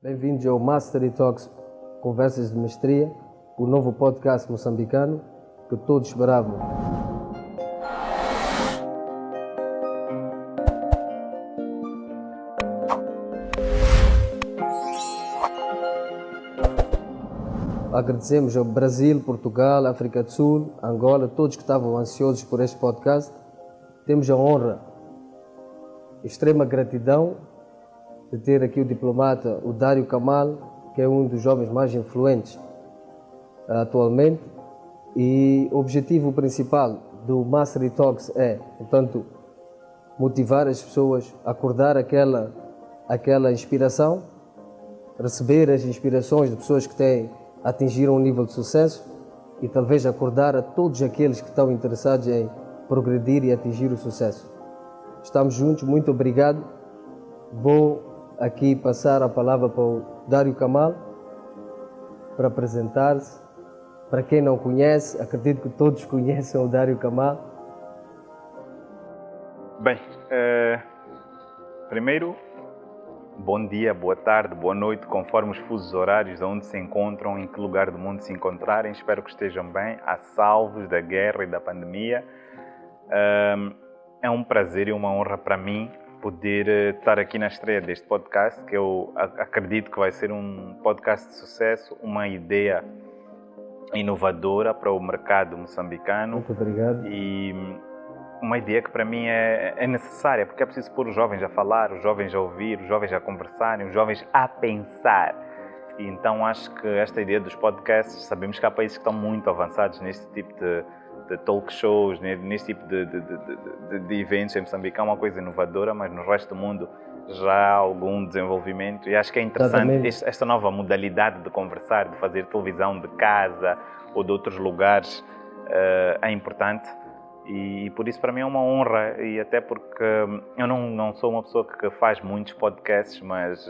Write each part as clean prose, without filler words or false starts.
Bem-vindos ao Mastery Talks, Conversas de Mestria, o novo podcast moçambicano que todos esperavam. Agradecemos ao Brasil, Portugal, África do Sul, Angola, todos que estavam ansiosos por este podcast. Temos a honra, extrema gratidão de ter aqui o diplomata, o Dário Kamal, que é um dos jovens mais influentes atualmente. E o objetivo principal do Mastery Talks é, portanto, motivar as pessoas, acordar aquela inspiração, receber as inspirações de pessoas que atingiram um nível de sucesso e talvez acordar a todos aqueles que estão interessados em progredir e atingir o sucesso. Estamos juntos, muito obrigado. Vou aqui passar a palavra para o Dário Kamal para apresentar-se. Para quem não conhece, acredito que todos conheçam o Dário Kamal. Bem, primeiro, bom dia, boa tarde, boa noite, conforme os fusos horários de onde se encontram, em que lugar do mundo se encontrarem. Espero que estejam bem, a salvos da guerra e da pandemia. É um prazer e uma honra para mim poder estar aqui na estreia deste podcast, que eu acredito que vai ser um podcast de sucesso, uma ideia inovadora para o mercado moçambicano. Muito obrigado. E uma ideia que para mim é necessária, porque é preciso pôr os jovens a falar, os jovens a ouvir, os jovens a conversarem, os jovens a pensar. E então acho que esta ideia dos podcasts, sabemos que há países que estão muito avançados neste tipo de talk shows, neste tipo de eventos. Em Moçambique é uma coisa inovadora, mas no resto do mundo já há algum desenvolvimento. E acho que é interessante esta nova modalidade de conversar, de fazer televisão de casa ou de outros lugares, é importante. E por isso para mim é uma honra, e até porque eu não sou uma pessoa que faz muitos podcasts, mas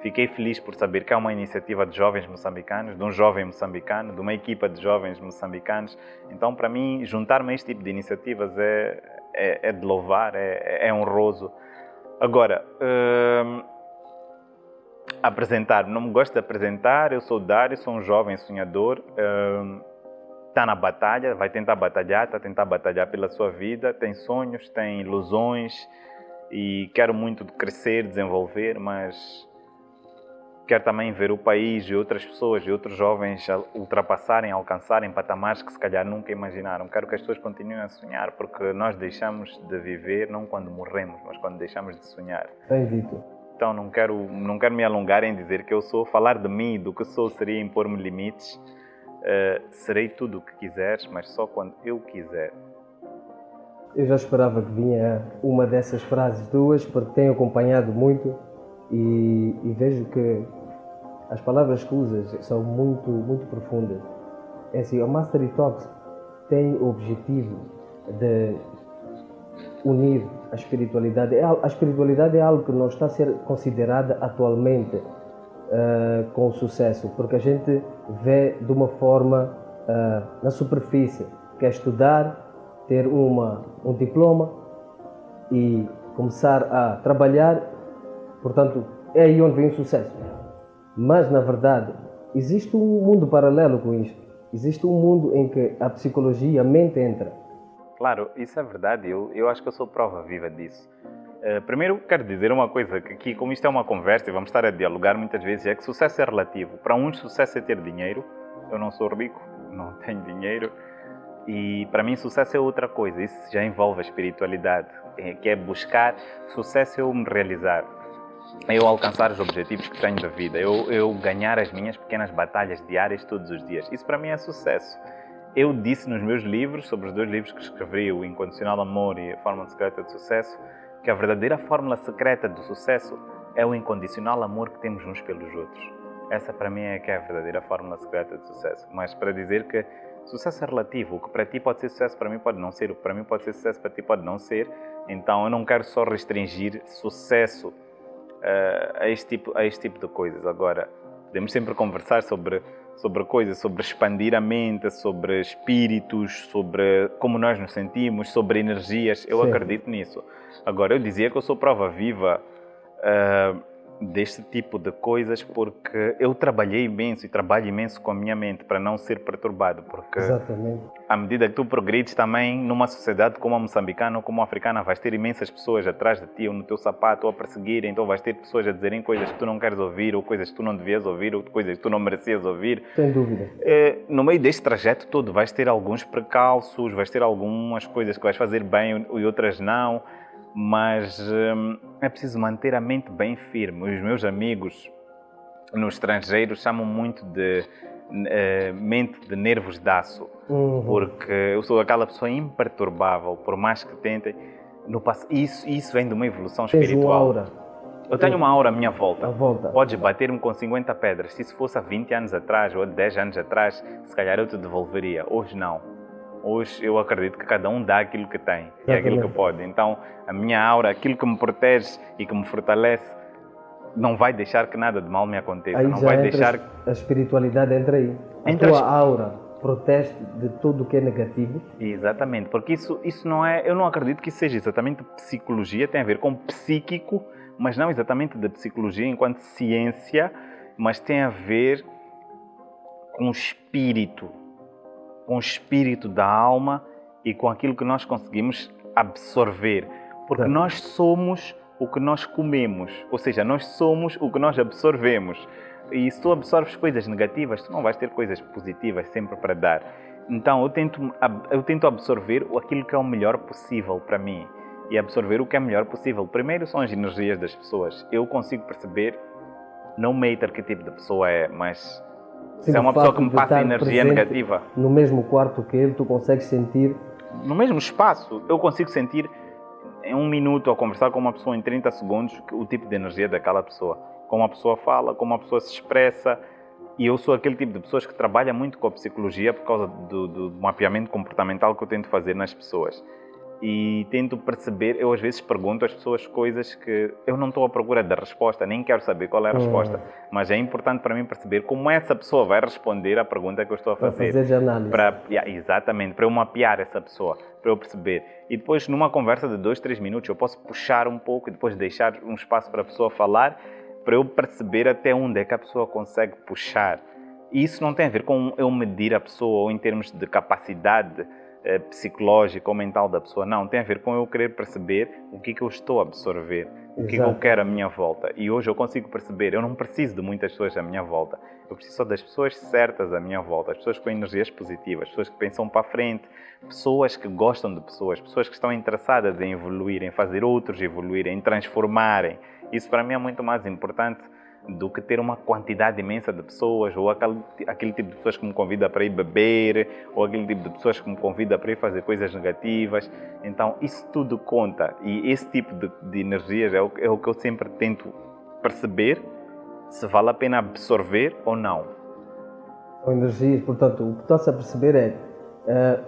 fiquei feliz por saber que é uma iniciativa de jovens moçambicanos, de um jovem moçambicano, de uma equipa de jovens moçambicanos. Então para mim juntar-me a este tipo de iniciativas é de louvar, é honroso. Agora, apresentar-me, não me gosto de apresentar, eu sou o Dário, sou um jovem sonhador. Está na batalha, vai tentar batalhar, está a tentar batalhar pela sua vida, tem sonhos, tem ilusões e quero muito crescer, desenvolver, mas quero também ver o país e outras pessoas e outros jovens ultrapassarem, alcançarem patamares que se calhar nunca imaginaram. Quero que as pessoas continuem a sonhar, porque nós deixamos de viver não quando morremos, mas quando deixamos de sonhar. Bem dito. Então não quero me alongar em dizer que eu sou, falar de mim e do que sou seria impor-me limites. Serei tudo o que quiseres, mas só quando eu quiser. Eu já esperava que vinha uma dessas frases tuas, porque tenho acompanhado muito e vejo que as palavras que usas são muito, muito profundas. É assim, a Mastery Talks tem o objetivo de unir a espiritualidade. A espiritualidade é algo que não está a ser considerada atualmente com o sucesso, porque a gente vê de uma forma na superfície, que é estudar, ter um diploma e começar a trabalhar, portanto é aí onde vem o sucesso. Mas na verdade existe um mundo paralelo com isto, existe um mundo em que a psicologia, a mente entra. Claro, isso é verdade, eu acho que eu sou prova viva disso. Primeiro, quero dizer uma coisa, que aqui, como isto é uma conversa e vamos estar a dialogar muitas vezes, é que sucesso é relativo. Para uns, sucesso é ter dinheiro. Eu não sou rico, não tenho dinheiro. E para mim, sucesso é outra coisa. Isso já envolve a espiritualidade, que é buscar sucesso, eu me realizar. Eu alcançar os objetivos que tenho da vida. Eu ganhar as minhas pequenas batalhas diárias todos os dias. Isso para mim é sucesso. Eu disse nos meus livros, sobre os 2 livros que escrevi, O Incondicional Amor e A Fórmula Secreta de Sucesso, que a verdadeira fórmula secreta do sucesso é o incondicional amor que temos uns pelos outros. Essa para mim é que é a verdadeira fórmula secreta de sucesso. Mas para dizer que sucesso é relativo, o que para ti pode ser sucesso para mim pode não ser, o que para mim pode ser sucesso para ti pode não ser. Então eu não quero só restringir sucesso a este tipo de coisas. Agora, podemos sempre conversar sobre coisas, sobre expandir a mente, sobre espíritos, sobre como nós nos sentimos, sobre energias. Eu acredito nisso. Agora, eu dizia que eu sou prova viva deste tipo de coisas porque eu trabalhei imenso e trabalho imenso com a minha mente para não ser perturbado, porque Exatamente. à medida que tu progredes também numa sociedade como a moçambicana ou como a africana, vais ter imensas pessoas atrás de ti ou no teu sapato ou a perseguir, então vais ter pessoas a dizerem coisas que tu não queres ouvir ou coisas que tu não devias ouvir ou coisas que tu não merecias ouvir. Sem dúvida. No meio deste trajeto todo vais ter alguns precalços, vais ter algumas coisas que vais fazer bem e outras não, mas é preciso manter a mente bem firme. Os meus amigos no estrangeiro chamam muito de mente de nervos de aço, porque eu sou aquela pessoa imperturbável, por mais que tentem. Isso vem de uma evolução espiritual. Tens uma aura. Eu tenho uma aura à minha volta. À volta. Podes bater-me com 50 pedras. Se isso fosse há 20 anos atrás ou há 10 anos atrás, se calhar eu te devolveria. Hoje não. Hoje eu acredito que cada um dá aquilo que tem e aquilo que pode. Então, a minha aura, aquilo que me protege e que me fortalece, não vai deixar que nada de mal me aconteça. Aí não já vai entra deixar... a espiritualidade entra aí. A tua aura protege de tudo o que é negativo. Exatamente, porque isso não é... Eu não acredito que isso seja exatamente psicologia, tem a ver com psíquico, mas não exatamente da psicologia enquanto ciência, mas tem a ver com o espírito da alma e com aquilo que nós conseguimos absorver. Porque nós somos o que nós comemos, ou seja, nós somos o que nós absorvemos. E se tu absorves coisas negativas, tu não vais ter coisas positivas sempre para dar. Então eu tento absorver aquilo que é o melhor possível para mim. E absorver o que é melhor possível. Primeiro são as energias das pessoas. Eu consigo perceber, não matter que tipo de pessoa é, mas se é uma pessoa que me passa energia negativa. No mesmo quarto que ele, tu consegues sentir? No mesmo espaço, eu consigo sentir em 1 minuto ao conversar com uma pessoa em 30 segundos o tipo de energia daquela pessoa. Como a pessoa fala, como a pessoa se expressa. E eu sou aquele tipo de pessoas que trabalha muito com a psicologia por causa do mapeamento comportamental que eu tento fazer nas pessoas. E tento perceber, eu às vezes pergunto às pessoas coisas que eu não estou à procura da resposta, nem quero saber qual é a resposta, mas é importante para mim perceber como essa pessoa vai responder à pergunta que eu estou a fazer. Para fazer análise. Exatamente, para eu mapear essa pessoa, para eu perceber. E depois, numa conversa de 2, 3 minutos, eu posso puxar um pouco e depois deixar um espaço para a pessoa falar, para eu perceber até onde é que a pessoa consegue puxar. E isso não tem a ver com eu medir a pessoa ou em termos de capacidade psicológica ou mental da pessoa, não, tem a ver com eu querer perceber o que eu estou a absorver, o que eu quero à minha volta. E hoje eu consigo perceber, eu não preciso de muitas pessoas à minha volta, eu preciso só das pessoas certas à minha volta, as pessoas com energias positivas, pessoas que pensam para a frente, pessoas que gostam de pessoas que estão interessadas em evoluir, em fazer outros evoluírem, em transformarem. Isso para mim é muito mais importante do que ter uma quantidade imensa de pessoas, ou aquele tipo de pessoas que me convida para ir beber, ou aquele tipo de pessoas que me convida para ir fazer coisas negativas. Então, isso tudo conta. E esse tipo de energias é o que eu sempre tento perceber se vale a pena absorver ou não. São energias, portanto, o que estás a perceber é,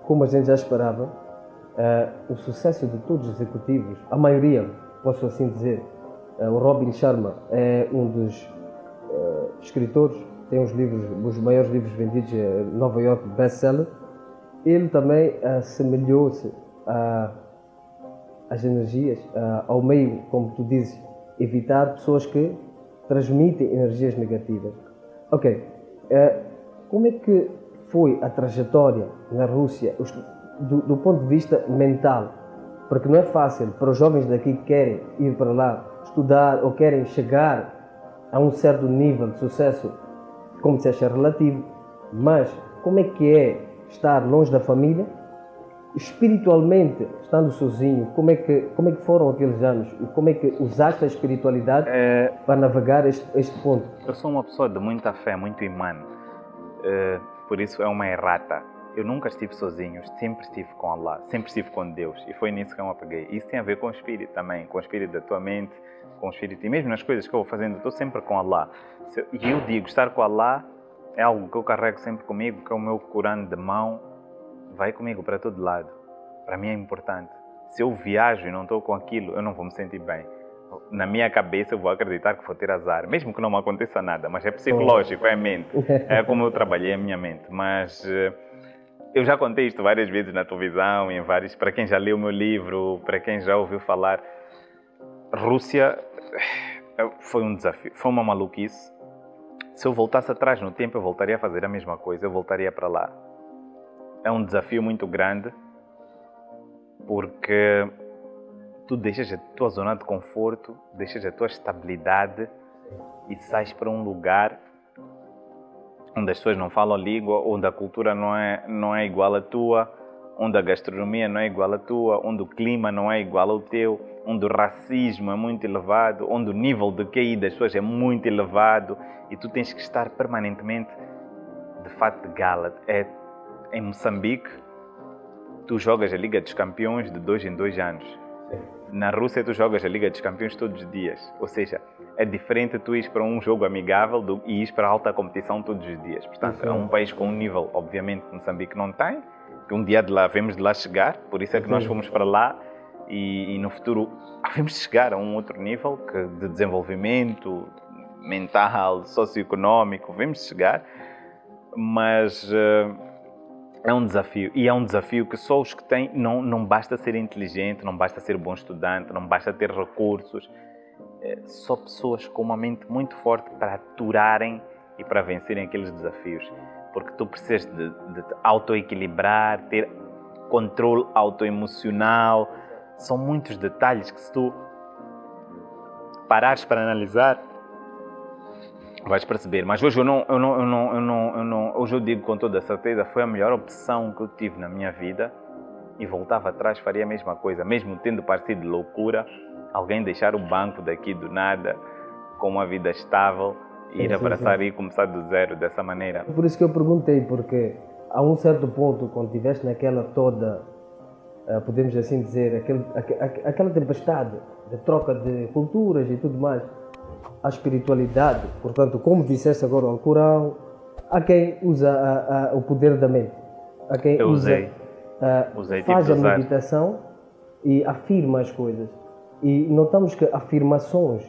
como a gente já esperava, o sucesso de todos os executivos, a maioria, posso assim dizer. O Robin Sharma é um dos escritores, tem os maiores livros vendidos em Nova York, best-seller. Ele também assemelhou-se às energias, ao meio, como tu dizes, evitar pessoas que transmitem energias negativas. Ok, como é que foi a trajetória na Rússia, do ponto de vista mental? Porque não é fácil para os jovens daqui que querem ir para lá estudar ou querem chegar a um certo nível de sucesso, como disseste, é relativo, mas como é que é estar longe da família, espiritualmente, estando sozinho, como é que foram aqueles anos e como é que usaste a espiritualidade para navegar este ponto? Eu sou uma pessoa de muita fé, muito imã, por isso é uma errata. Eu nunca estive sozinho, sempre estive com Allah, sempre estive com Deus e foi nisso que eu me apeguei. Isso tem a ver com o espírito também, com o espírito da tua mente, com o espírito, e mesmo nas coisas que eu vou fazendo, estou sempre com Allah. E eu digo, estar com Allah é algo que eu carrego sempre comigo, que é o meu Corão de mão, vai comigo para todo lado. Para mim é importante. Se eu viajo e não estou com aquilo, eu não vou me sentir bem. Na minha cabeça eu vou acreditar que vou ter azar, mesmo que não me aconteça nada, mas é psicológico, é a mente. É como eu trabalhei a minha mente, mas... Eu já contei isto várias vezes na televisão, para quem já leu o meu livro, para quem já ouviu falar. Rússia foi um desafio, foi uma maluquice. Se eu voltasse atrás no tempo, eu voltaria a fazer a mesma coisa, eu voltaria para lá. É um desafio muito grande, porque tu deixas a tua zona de conforto, deixas a tua estabilidade e sais para um lugar onde as pessoas não falam a língua, onde a cultura não é igual à tua, onde a gastronomia não é igual à tua, onde o clima não é igual ao teu, onde o racismo é muito elevado, onde o nível de QI das pessoas é muito elevado e tu tens que estar permanentemente de fato de gala. Em Moçambique, tu jogas a Liga dos Campeões de 2 em 2 anos. Na Rússia, tu jogas a Liga dos Campeões todos os dias. Ou seja, é diferente tu ires para um jogo amigável e ires para alta competição todos os dias. Portanto, é um país com um nível, obviamente, que Moçambique não tem, que um dia havemos de lá chegar, por isso é que nós fomos para lá e no futuro havemos de chegar a um outro nível de desenvolvimento mental, socioeconómico, havemos de chegar, mas é um desafio, e é um desafio que só os que têm, não basta ser inteligente, não basta ser bom estudante, não basta ter recursos, só pessoas com uma mente muito forte para aturarem e para vencerem aqueles desafios, porque tu precisas de te autoequilibrar, ter controle autoemocional, são muitos detalhes que se tu parares para analisar, vais perceber. Mas hoje hoje eu digo com toda a certeza, foi a melhor opção que eu tive na minha vida e voltava atrás, faria a mesma coisa, mesmo tendo parecido loucura, alguém deixar o banco daqui do nada, com uma vida estável, e ir abraçar e começar do zero dessa maneira. Por isso que eu perguntei, porque a um certo ponto, quando estiveste naquela toda, podemos assim dizer, aquela tempestade de troca de culturas e tudo mais, a espiritualidade, portanto, como disseste agora ao Corão, há quem usa o poder da mente, há quem faz a meditação e afirma as coisas. E notamos que afirmações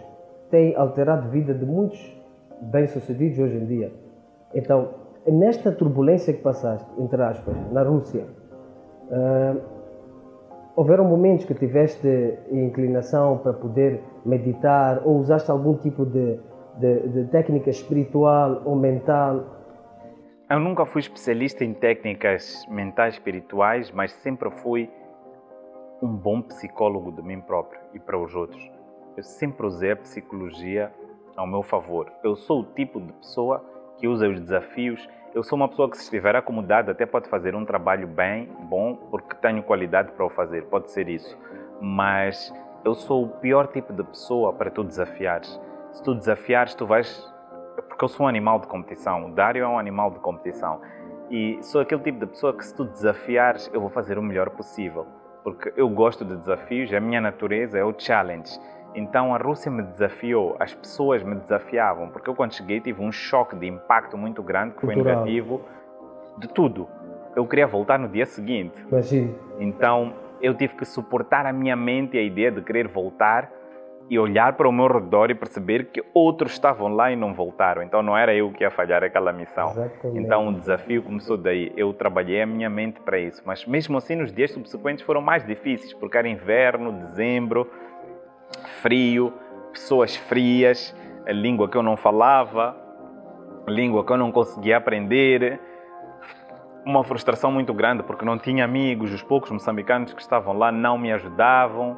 têm alterado a vida de muitos bem-sucedidos hoje em dia. Então, nesta turbulência que passaste, entre aspas, na Rússia, houveram momentos que tiveste inclinação para poder meditar ou usaste algum tipo de técnica espiritual ou mental? Eu nunca fui especialista em técnicas mentais espirituais, mas sempre fui um bom psicólogo de mim próprio e para os outros. Eu sempre usei a psicologia ao meu favor. Eu sou o tipo de pessoa que usa os desafios. Eu sou uma pessoa que, se estiver acomodada, até pode fazer um trabalho bem, bom, porque tenho qualidade para o fazer, pode ser isso. Mas eu sou o pior tipo de pessoa para tu desafiares. Se tu desafiares, tu vais... Porque eu sou um animal de competição, o Dário é um animal de competição. E sou aquele tipo de pessoa que, se tu desafiares, eu vou fazer o melhor possível. Porque eu gosto de desafios, a minha natureza é o challenge. Então a Rússia me desafiou, as pessoas me desafiavam, porque eu, quando cheguei, tive um choque de impacto muito grande, que foi negativo, de tudo. Eu queria voltar no dia seguinte. Imagina. Então eu tive que suportar a minha mente, a ideia de querer voltar e olhar para o meu redor e perceber que outros estavam lá e não voltaram. Então não era eu que ia falhar aquela missão. Exatamente. Então o desafio começou daí. Eu trabalhei a minha mente para isso. Mas mesmo assim, nos dias subsequentes foram mais difíceis, porque era inverno, dezembro, frio, pessoas frias, a língua que eu não falava, a língua que eu não conseguia aprender, uma frustração muito grande porque não tinha amigos, os poucos moçambicanos que estavam lá não me ajudavam.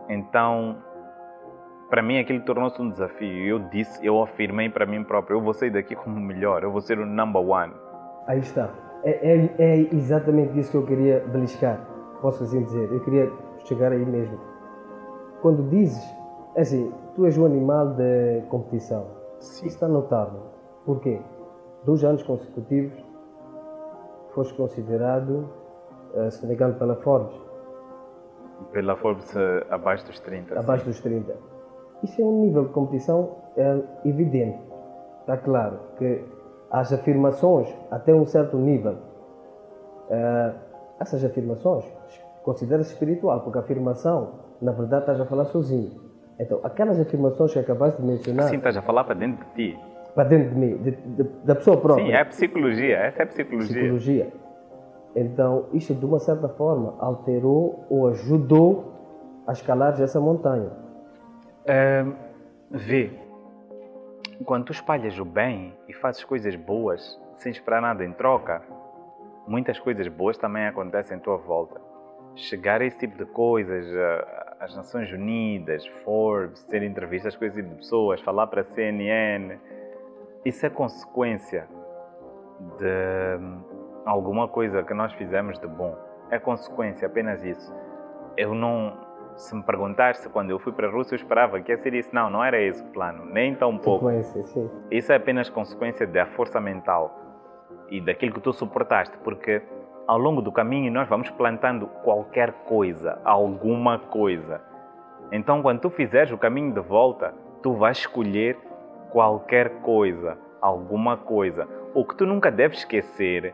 Então, para mim aquilo tornou-se um desafio. Eu afirmei para mim próprio, eu vou sair daqui como o melhor, eu vou ser o number one. Aí está, é exatamente isso que eu queria beliscar, posso assim dizer, eu queria chegar aí mesmo. Quando dizes, assim, tu és um animal de competição, Sim. Isso está notável. Porquê? 2 anos consecutivos foste considerado, se não me engano, pela Forbes. Pela Forbes, abaixo dos 30. Abaixo dos 30. Isso é um nível de competição evidente. Está claro que as afirmações, até um certo nível, essas afirmações considera-se espiritual, porque a afirmação, na verdade, estás a falar sozinho. Então, aquelas afirmações que acabaste de mencionar... Sim, estás a falar para dentro de ti. Para dentro de mim, da pessoa própria. Sim, é psicologia, essa é psicologia. Então, isto, de uma certa forma, alterou ou ajudou a escalar essa montanha. Vê, quando tu espalhas o bem e fazes coisas boas sem esperar nada em troca, muitas coisas boas também acontecem à tua volta. Chegar a esse tipo de coisas, as Nações Unidas, Forbes, ter entrevistas com esse tipo de pessoas, falar para a CNN, isso é consequência de alguma coisa que nós fizemos de bom. É consequência, apenas isso. Eu não, se me perguntaste quando eu fui para a Rússia, eu esperava que ia ser isso. Não, não era esse o plano, nem tão pouco. Sim. Isso é apenas consequência da força mental e daquilo que tu suportaste, porque ao longo do caminho nós vamos plantando qualquer coisa, alguma coisa. Então, quando tu fizeres o caminho de volta, tu vais escolher qualquer coisa, alguma coisa. O que tu nunca deves esquecer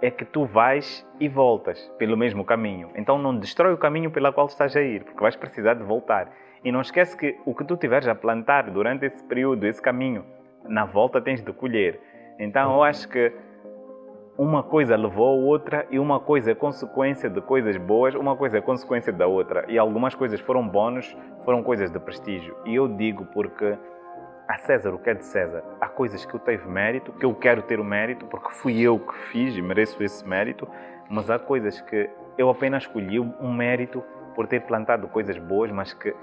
é que tu vais e voltas pelo mesmo caminho. Então não destrói o caminho pelo qual estás a ir, porque vais precisar de voltar. E não esquece que o que tu tiveres a plantar durante esse período, esse caminho, na volta tens de colher. Então eu acho que uma coisa levou a outra e uma coisa é consequência de coisas boas, uma coisa é consequência da outra. E algumas coisas foram bónus, foram coisas de prestígio. E eu digo porque a César o que é de César. Há coisas que eu tive mérito, que eu quero ter o mérito, porque fui eu que fiz e mereço esse mérito, mas há coisas que eu apenas escolhi um mérito por ter plantado coisas boas, mas que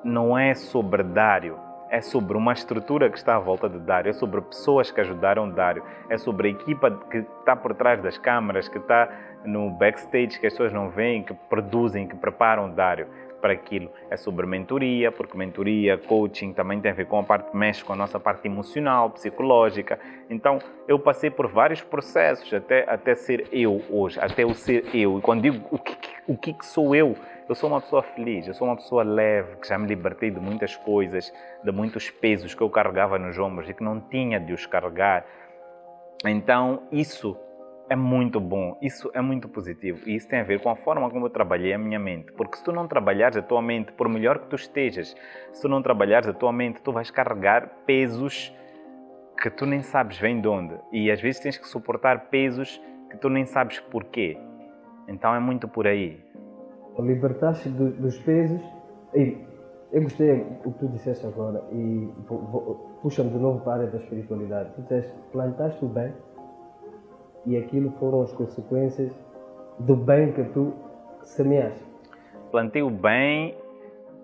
não é sobre Dário, é sobre uma estrutura que está à volta de Dário, é sobre pessoas que ajudaram Dário, é sobre a equipa que está por trás das câmaras, que está no backstage, que as pessoas não veem, que produzem, que preparam Dário para aquilo. É sobre mentoria, porque mentoria, coaching também tem a ver com a parte, mexe com a nossa parte emocional, psicológica. Então, eu passei por vários processos até ser eu hoje, até eu ser eu. E quando digo o que sou eu sou uma pessoa feliz, eu sou uma pessoa leve, que já me libertei de muitas coisas, de muitos pesos que eu carregava nos ombros e que não tinha de os carregar. Então, isso é muito bom, isso é muito positivo e isso tem a ver com a forma como eu trabalhei a minha mente, porque se tu não trabalhares a tua mente, por melhor que tu estejas, se tu não trabalhares a tua mente, tu vais carregar pesos que tu nem sabes vêm de onde e às vezes tens que suportar pesos que tu nem sabes porquê. Então é muito por aí. Libertar-se dos pesos. E eu gostei do que tu disseste agora e puxa-me de novo para a área da espiritualidade. Tu disseste, plantaste o bem e aquilo foram as consequências do bem que tu semeaste. Plantei o bem,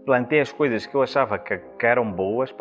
plantei as coisas que eu achava que eram boas,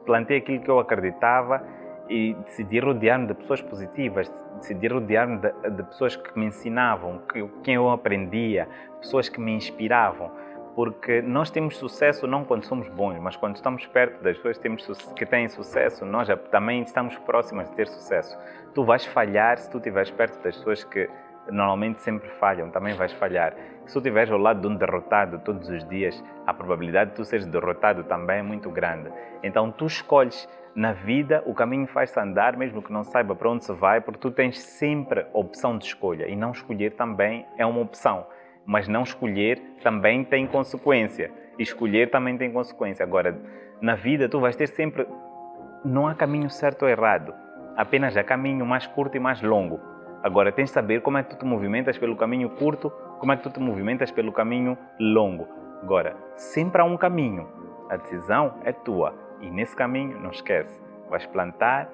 plantei aquilo que eu acreditava e decidi rodear-me de pessoas positivas, decidi rodear-me de pessoas que me ensinavam, quem eu aprendia, pessoas que me inspiravam. Porque nós temos sucesso não quando somos bons, mas quando estamos perto das pessoas que têm sucesso, nós também estamos próximas de ter sucesso. Tu vais falhar se tu estiveres perto das pessoas que normalmente sempre falham, também vais falhar. Se tu estiveres ao lado de um derrotado todos os dias, a probabilidade de tu seres derrotado também é muito grande. Então tu escolhes na vida, o caminho faz-se andar, mesmo que não saiba para onde se vai, porque tu tens sempre a opção de escolha e não escolher também é uma opção. Mas não escolher também tem consequência. E escolher também tem consequência. Agora, na vida tu vais ter sempre... Não há caminho certo ou errado. Apenas há caminho mais curto e mais longo. Agora, tens de saber como é que tu te movimentas pelo caminho curto, como é que tu te movimentas pelo caminho longo. Agora, sempre há um caminho. A decisão é tua. E nesse caminho, não esquece. Vais plantar,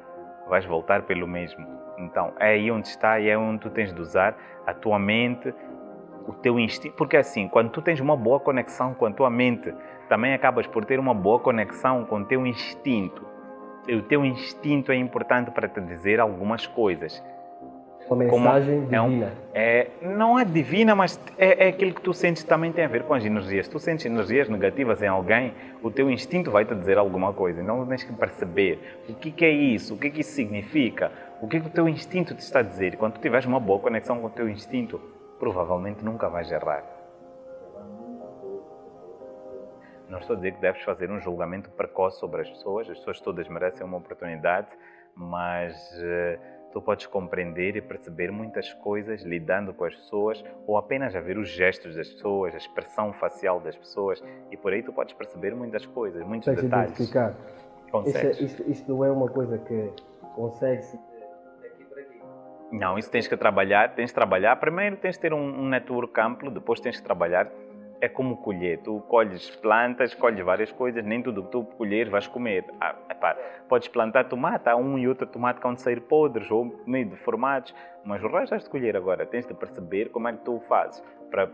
vais voltar pelo mesmo. Então, é aí onde está e é onde tu tens de usar a tua mente, o teu instinto, porque assim, quando tu tens uma boa conexão com a tua mente, também acabas por ter uma boa conexão com o teu instinto. E o teu instinto é importante para te dizer algumas coisas. Uma mensagem divina. Não é divina, mas é aquilo que tu sentes, também tem a ver com as energias. Tu sentes energias negativas em alguém, o teu instinto vai te dizer alguma coisa. Então tens que perceber o que é isso, o que isso significa, o que o teu instinto te está a dizer. E quando tu tiveres uma boa conexão com o teu instinto, provavelmente nunca vais errar. Não estou a dizer que deves fazer um julgamento precoce sobre as pessoas todas merecem uma oportunidade, mas tu podes compreender e perceber muitas coisas lidando com as pessoas ou apenas a ver os gestos das pessoas, a expressão facial das pessoas e por aí tu podes perceber muitas coisas, muitos detalhes. Identificar. Isto não é uma coisa que consegue-se daqui para aqui. Não, isso tens que trabalhar, primeiro tens de ter um network amplo, depois tens que trabalhar é como colher. Tu colhes plantas, colhes várias coisas, nem tudo que tu colheres vais comer. Podes plantar tomate, há um e outro tomate que vão sair podres ou meio deformados, mas o resto has de colher agora. Tens de perceber como é que tu o fazes para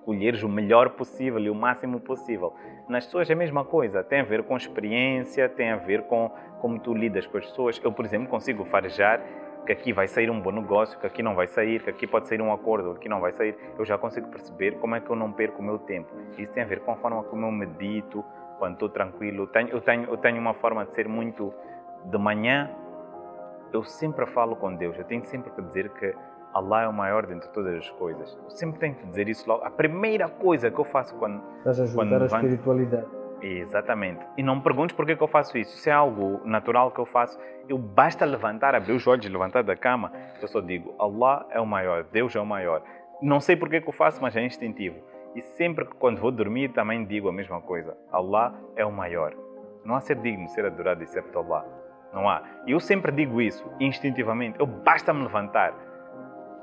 colheres o melhor possível e o máximo possível. Nas pessoas é a mesma coisa, tem a ver com experiência, tem a ver com como tu lidas com as pessoas. Eu, por exemplo, consigo farejar que aqui vai sair um bom negócio, que aqui não vai sair, que aqui pode sair um acordo, que aqui não vai sair. Eu já consigo perceber como é que eu não perco o meu tempo. Isso tem a ver com a forma como eu medito, quando estou tranquilo. Eu tenho uma forma de ser muito... De manhã, eu sempre falo com Deus. Eu tenho sempre que dizer que Allah é o maior dentre todas as coisas. Eu sempre tenho que dizer isso logo. A primeira coisa que eu faço quando... Estás a ajudar a espiritualidade. Exatamente. E não me perguntes porque que eu faço isso. Isso é algo natural que eu faço. Eu basta levantar, abrir os olhos, levantar da cama, eu só digo, Allah é o maior, Deus é o maior. Não sei porque que eu faço, mas é instintivo. E sempre que quando vou dormir também digo a mesma coisa. Allah é o maior. Não há ser digno de ser adorado excepto Allah. Não há. E eu sempre digo isso, instintivamente. Eu basta-me levantar.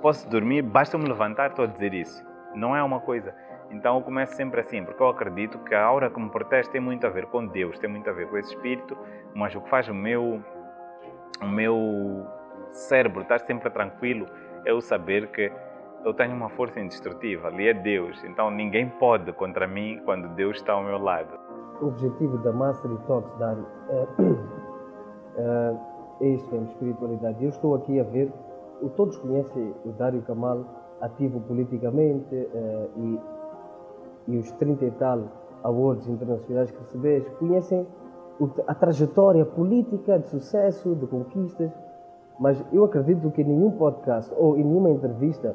Posso dormir, basta-me levantar, estou a dizer isso. Não é uma coisa... Então eu começo sempre assim, porque eu acredito que a aura que me protege tem muito a ver com Deus, tem muito a ver com esse espírito, mas o que faz o meu cérebro estar sempre tranquilo é eu saber que eu tenho uma força indestrutível, ali é Deus, então ninguém pode contra mim quando Deus está ao meu lado. O objetivo da Mastery Talks, Dário, é isso mesmo, espiritualidade. Eu estou aqui a ver, todos conhecem o Dário Kamal, ativo politicamente, e os 30 e tal awards internacionais que recebes, conhecem a trajetória política de sucesso, de conquistas, mas eu acredito que em nenhum podcast ou em nenhuma entrevista,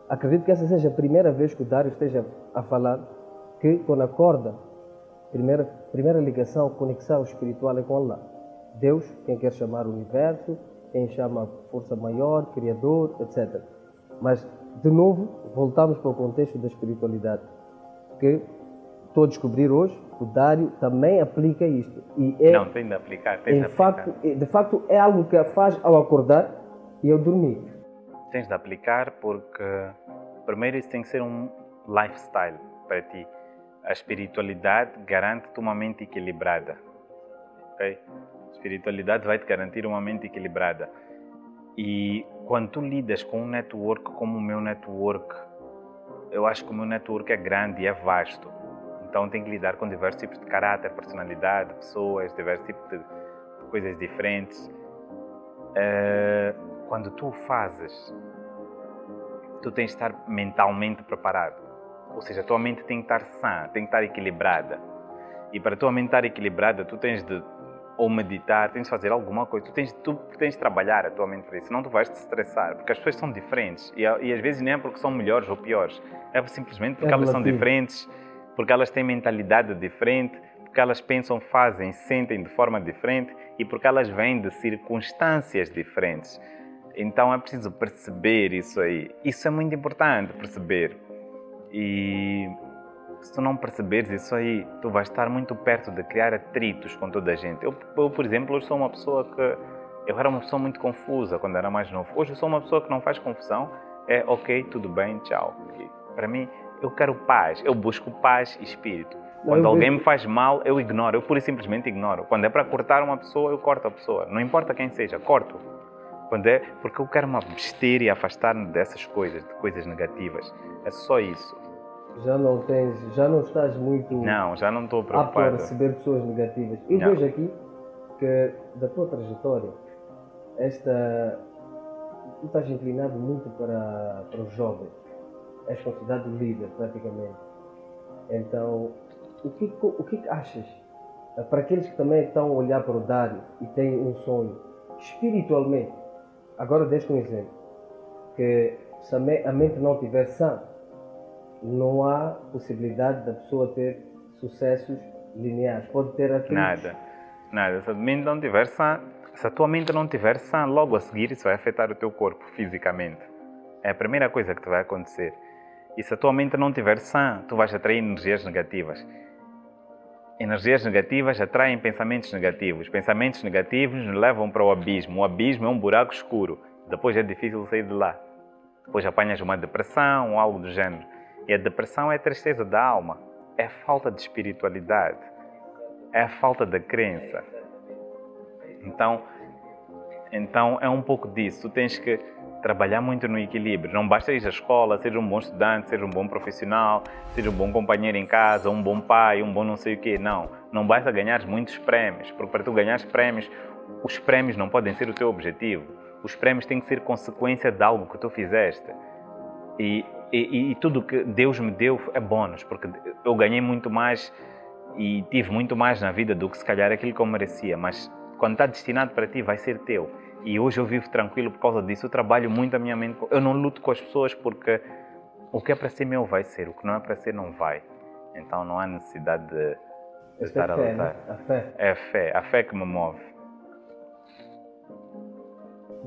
acredito que essa seja a primeira vez que o Dário esteja a falar que quando acorda, primeira ligação, conexão espiritual é com Allah. Deus, quem quer chamar o universo, quem chama força maior, criador, etc. Mas, de novo, voltamos para o contexto da espiritualidade. Que estou a descobrir hoje, o Dário também aplica isto. E não, tem de aplicar. De facto, é algo que faz ao acordar e ao dormir. Tens de aplicar porque, primeiro, isso tem que ser um lifestyle para ti. A espiritualidade garante-te uma mente equilibrada. Okay? A espiritualidade vai te garantir uma mente equilibrada. E quando tu lidas com um network como o meu network, eu acho que o meu network é grande e é vasto. Então tenho que lidar com diversos tipos de caráter, personalidade, pessoas, diversos tipos de coisas diferentes. Quando tu o fazes, tu tens de estar mentalmente preparado. Ou seja, a tua mente tem que estar sã, tem que estar equilibrada. E para a tua mente estar equilibrada, tu tens de ou meditar, tens de fazer alguma coisa. Tu tens de trabalhar a tua mente para isso, senão tu vais te estressar, porque as pessoas são diferentes e às vezes nem é porque são melhores ou piores, é simplesmente porque elas são diferentes, porque elas têm mentalidade diferente, porque elas pensam, fazem, sentem de forma diferente e porque elas vêm de circunstâncias diferentes. Então é preciso perceber isso aí. Isso é muito importante, perceber. E se tu não perceberes isso aí, tu vais estar muito perto de criar atritos com toda a gente. Eu por exemplo, hoje sou uma pessoa que... Eu era uma pessoa muito confusa quando era mais novo. Hoje eu sou uma pessoa que não faz confusão. É ok, tudo bem, tchau. Porque para mim, eu quero paz. Eu busco paz e espírito. Quando alguém me faz mal, eu ignoro. Eu pura e simplesmente ignoro. Quando é para cortar uma pessoa, eu corto a pessoa. Não importa quem seja, corto. Porque eu quero me abster e afastar-me dessas coisas, de coisas negativas. É só isso. Já não estás muito... Não, já não estou preocupado. Apto a receber pessoas negativas. Eu vejo aqui que, da tua trajetória, tu estás inclinado muito para os jovens. És considerado líder, praticamente. Então, o que achas? Para aqueles que também estão a olhar para o Dário e têm um sonho, espiritualmente, agora deixa um exemplo, que se a mente não estiver sã, não há possibilidade da pessoa ter sucessos lineares. Pode ter atritos. Nada. Se a tua mente não estiver sã, logo a seguir isso vai afetar o teu corpo fisicamente. É a primeira coisa que te vai acontecer. E se a tua mente não estiver sã, tu vais atrair energias negativas. Energias negativas atraem pensamentos negativos. Pensamentos negativos nos levam para o abismo. O abismo é um buraco escuro. Depois é difícil sair de lá. Depois apanhas uma depressão ou algo do género. E a depressão é a tristeza da alma, é a falta de espiritualidade, é a falta da crença. Então é um pouco disso. Tu tens que trabalhar muito no equilíbrio. Não basta ir à escola, ser um bom estudante, ser um bom profissional, ser um bom companheiro em casa, um bom pai, um bom não sei o quê. Não basta ganhar muitos prémios, porque para tu ganhares prémios, os prémios não podem ser o teu objetivo. Os prémios têm que ser consequência de algo que tu fizeste. E tudo que Deus me deu é bónus, porque eu ganhei muito mais e tive muito mais na vida do que se calhar aquilo que eu merecia, mas quando está destinado para ti vai ser teu. E hoje eu vivo tranquilo por causa disso. Eu trabalho muito a minha mente. Eu não luto com as pessoas porque o que é para ser meu vai ser, o que não é para ser não vai. Então não há necessidade de estar a lutar. Né? A fé. É a fé que me move.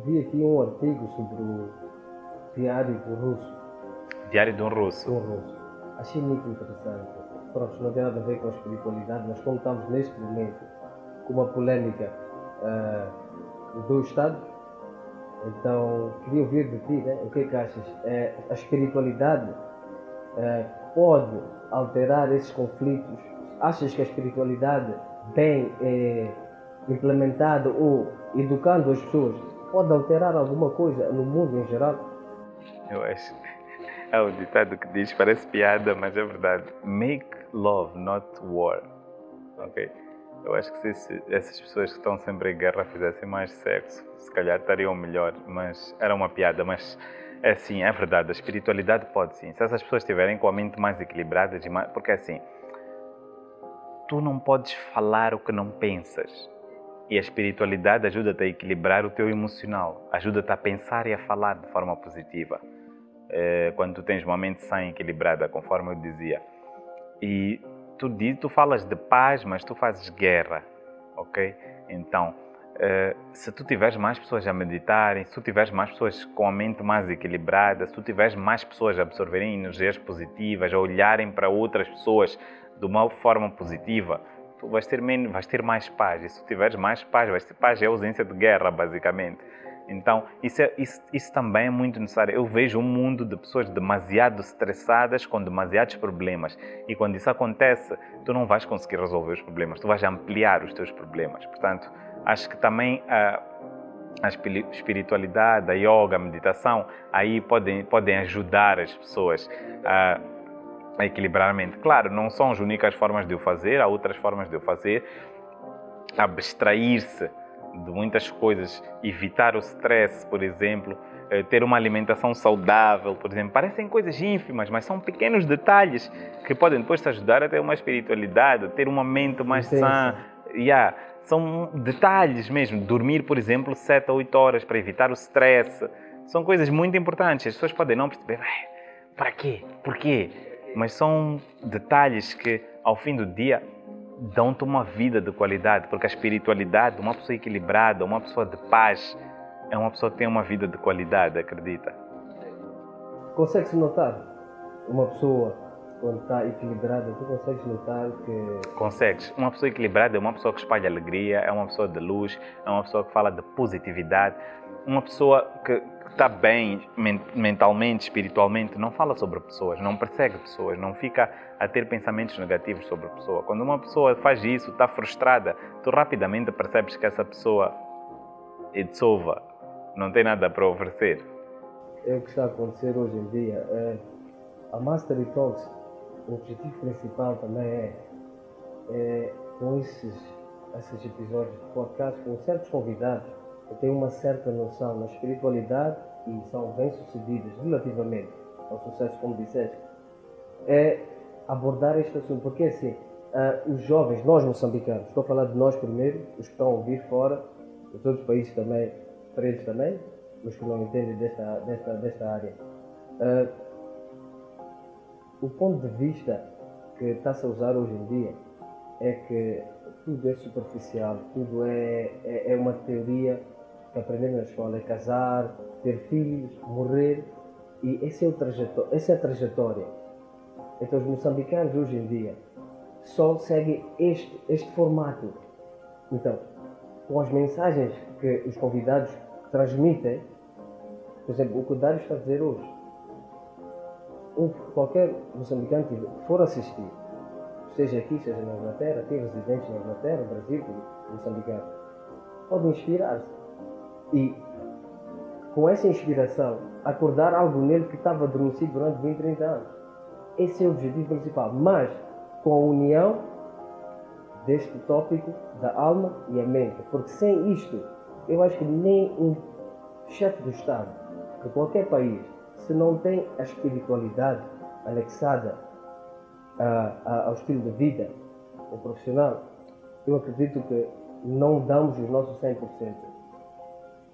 Vi aqui um artigo sobre o Diário do Russo. Diário de um russo. Achei muito interessante. Pronto, não tem nada a ver com a espiritualidade, mas como estamos neste momento com uma polémica do Estado, então queria ouvir de ti, né? O que é que achas? A espiritualidade pode alterar esses conflitos? Achas que a espiritualidade bem implementada ou educando as pessoas pode alterar alguma coisa no mundo em geral? Eu acho. É o ditado que diz, parece piada, mas é verdade. Make love, not war. Ok? Eu acho que se essas pessoas que estão sempre em guerra fizessem mais sexo, se calhar estariam melhor. Mas era uma piada, mas é assim, é verdade. A espiritualidade pode sim. Se essas pessoas estiverem com a mente mais equilibrada, porque assim, tu não podes falar o que não pensas. E a espiritualidade ajuda-te a equilibrar o teu emocional, ajuda-te a pensar e a falar de forma positiva. Quando tu tens uma mente sã e equilibrada, conforme eu dizia. E tu falas de paz, mas tu fazes guerra, ok? Então, se tu tiveres mais pessoas a meditarem, se tu tiveres mais pessoas com a mente mais equilibrada, se tu tiveres mais pessoas a absorverem energias positivas, a olharem para outras pessoas de uma forma positiva, tu vais ter mais paz. E se tu tiveres mais paz, vais ter paz, é a ausência de guerra, basicamente. Então, isso também é muito necessário. Eu vejo um mundo de pessoas demasiado estressadas, com demasiados problemas. E quando isso acontece, tu não vais conseguir resolver os problemas, tu vais ampliar os teus problemas. Portanto, acho que também a espiritualidade, a yoga, a meditação, aí podem ajudar as pessoas a equilibrar a mente. Claro, não são as únicas formas de o fazer, há outras formas de o fazer. Abstrair-se de muitas coisas, evitar o stress, por exemplo, ter uma alimentação saudável, por exemplo. Parecem coisas ínfimas, mas são pequenos detalhes que podem depois te ajudar a ter uma espiritualidade, a ter uma mente mais sã. São detalhes mesmo. Dormir, por exemplo, 7 a 8 horas para evitar o stress. São coisas muito importantes. As pessoas podem não perceber, para quê? Porquê? Mas são detalhes que, ao fim do dia, dão-te uma vida de qualidade, porque a espiritualidade, uma pessoa equilibrada, uma pessoa de paz, é uma pessoa que tem uma vida de qualidade, acredita? Consegue-se notar uma pessoa quando está equilibrada? Tu consegues notar que... Consegues. Uma pessoa equilibrada é uma pessoa que espalha alegria, é uma pessoa de luz, é uma pessoa que fala de positividade, uma pessoa que está bem mentalmente, espiritualmente, não fala sobre pessoas, não persegue pessoas, não fica a ter pensamentos negativos sobre a pessoa. Quando uma pessoa faz isso, está frustrada, tu rapidamente percebes que essa pessoa it's over, não tem nada para oferecer. É o que está a acontecer hoje em dia. A Mastery Talks, o objetivo principal também é com esses episódios de podcast, com certos convidados que têm uma certa noção na espiritualidade e são bem-sucedidos relativamente ao sucesso, como disseste, é abordar este assunto, porque assim, os jovens, nós moçambicanos, estou a falar de nós primeiro, os que estão a ouvir fora, os outros países também, para eles também, os que não entendem desta área. O ponto de vista que está-se a usar hoje em dia é que tudo é superficial, tudo é uma teoria que aprendemos na escola, é casar, ter filhos, morrer, e essa é a trajetória. Então os moçambicanos hoje em dia só seguem este formato. Então, com as mensagens que os convidados transmitem, por exemplo, o que o Dário está a dizer hoje, qualquer moçambicano que for assistir, seja aqui, seja na Inglaterra, tem residentes na Inglaterra, no Brasil, moçambicano, pode inspirar-se. E com essa inspiração, acordar algo nele que estava adormecido durante 20, 30 anos. Esse é o objetivo principal. Mas com a união deste tópico da alma e a mente. Porque sem isto, eu acho que nem um chefe do Estado de qualquer país, se não tem a espiritualidade anexada ao estilo de vida, ao profissional, eu acredito que não damos os nossos 100%.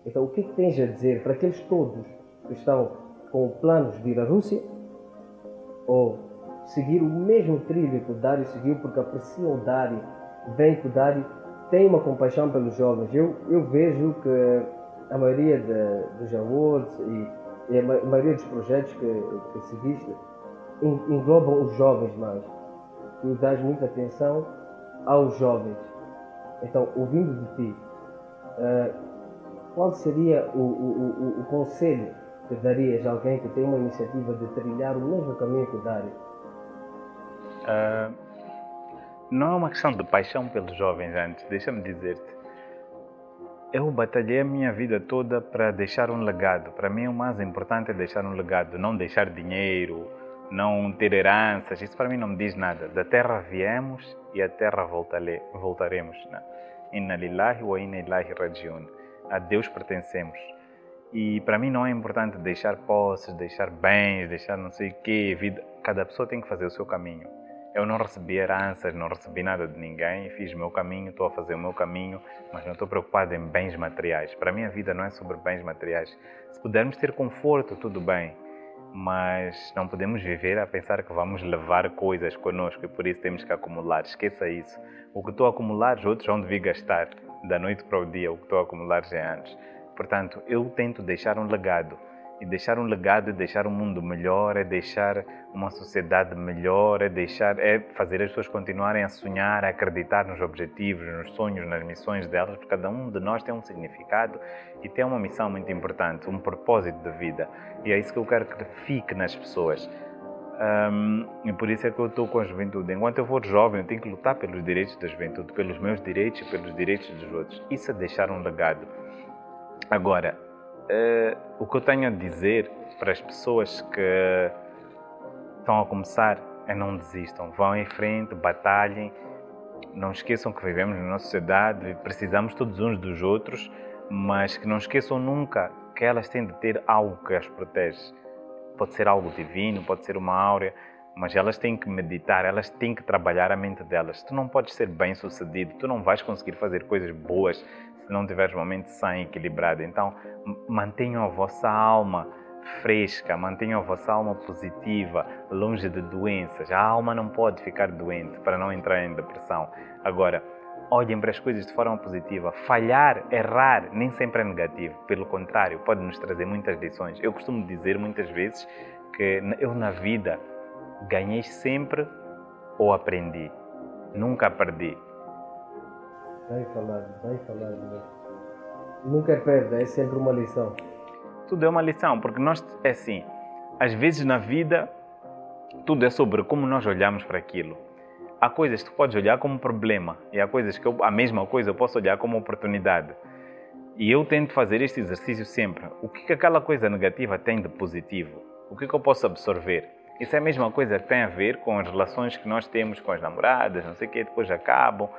Então, o que tens a dizer para aqueles todos que estão com planos de ir à Rússia ou seguir o mesmo trilho que o Dário seguiu, porque apreciam o Dário, veem que o Dário tem uma compaixão pelos jovens. Eu vejo que a maioria dos awards e a maioria dos projetos que seguiste englobam os jovens mais. Tu dás muita atenção aos jovens. Então, ouvindo de ti, qual seria o conselho que darias a alguém que tem uma iniciativa de trilhar o mesmo caminho que o Dário? Não é uma questão de paixão pelos jovens antes, deixa-me dizer-te. Eu batalhei a minha vida toda para deixar um legado. Para mim o mais importante é deixar um legado, não deixar dinheiro, não ter heranças, isso para mim não me diz nada. Da terra viemos e à terra voltaremos. Inna lillahi wa inna ilaihi rajiun. A Deus pertencemos. E para mim não é importante deixar posses, deixar bens, deixar não sei o quê. Cada pessoa tem que fazer o seu caminho. Eu não recebi heranças, não recebi nada de ninguém, fiz o meu caminho, estou a fazer o meu caminho, mas não estou preocupado em bens materiais. Para mim a vida não é sobre bens materiais. Se pudermos ter conforto, tudo bem, mas não podemos viver a pensar que vamos levar coisas connosco e por isso temos que acumular. Esqueça isso. O que estou a acumular, os outros vão devia gastar da noite para o dia, o que estou a acumular já é antes. Portanto, eu tento deixar um legado. E deixar um legado é deixar um mundo melhor, é deixar uma sociedade melhor, é fazer as pessoas continuarem a sonhar, a acreditar nos objetivos, nos sonhos, nas missões delas, porque cada um de nós tem um significado e tem uma missão muito importante, um propósito de vida. E é isso que eu quero que fique nas pessoas. E por isso é que eu estou com a juventude. Enquanto eu for jovem, eu tenho que lutar pelos direitos da juventude, pelos meus direitos e pelos direitos dos outros. Isso é deixar um legado. Agora, o que eu tenho a dizer para as pessoas que estão a começar é não desistam, vão em frente, batalhem, não esqueçam que vivemos numa sociedade e precisamos todos uns dos outros, mas que não esqueçam nunca que elas têm de ter algo que as protege. Pode ser algo divino, pode ser uma áurea, mas elas têm que meditar, elas têm que trabalhar a mente delas. Tu não podes ser bem sucedido, tu não vais conseguir fazer coisas boas se não tiveres uma mente sã e equilibrada. Então, mantenham a vossa alma fresca, mantenham a vossa alma positiva, longe de doenças. A alma não pode ficar doente para não entrar em depressão. Agora, olhem para as coisas de forma positiva. Falhar, errar, nem sempre é negativo. Pelo contrário, pode nos trazer muitas lições. Eu costumo dizer muitas vezes que eu na vida ganhei sempre ou aprendi. Nunca perdi. Bem falado, bem falado. Nunca perde, é sempre uma lição. Tudo é uma lição, porque nós, é assim, às vezes na vida, tudo é sobre como nós olhamos para aquilo. Há coisas que tu podes olhar como problema e há coisas que a mesma coisa eu posso olhar como oportunidade. E eu tento fazer este exercício sempre. O que aquela coisa negativa tem de positivo? O que eu posso absorver? Isso é a mesma coisa que tem a ver com as relações que nós temos com as namoradas, não sei o que, depois acabam.